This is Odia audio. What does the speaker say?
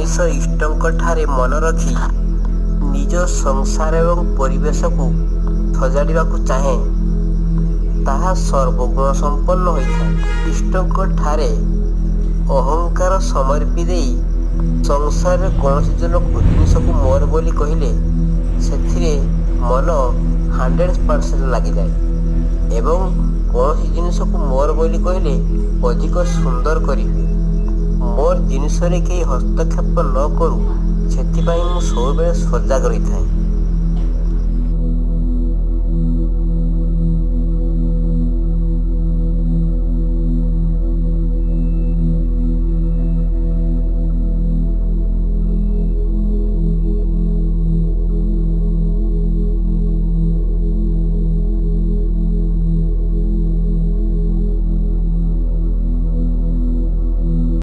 ମଣିଷ ଇଷ୍ଟଙ୍କ ଠାରେ ମନ ରଖି ନିଜ ସଂସାର ଏବଂ ପରିବେଶକୁ ସଜାଡ଼ିବାକୁ ଚାହେଁ ତାହା ସର୍ବଗୁଣ ସମ୍ପନ୍ନ ହୋଇଥାଏ। ଇଷ୍ଟଙ୍କ ଠାରେ ଅହଙ୍କାର ସମର୍ପି ଦେଇ ସଂସାରରେ କୌଣସି ଜିନିଷକୁ ମୋର ବୋଲି କହିଲେ ସେଥିରେ ମନ 100% ଲାଗିଯାଏ ଏବଂ କୌଣସି ଜିନିଷକୁ ମୋର ବୋଲି କହିଲେ ଅଧିକ ସୁନ୍ଦର କରିହୁଏ। ମୋର ଜିନିଷରେ କେହି ହସ୍ତକ୍ଷେପ ନ କରୁ ସେଥିପାଇଁ ମୁଁ ସବୁବେଳେ ସଜାଗ ରହିଥାଏ।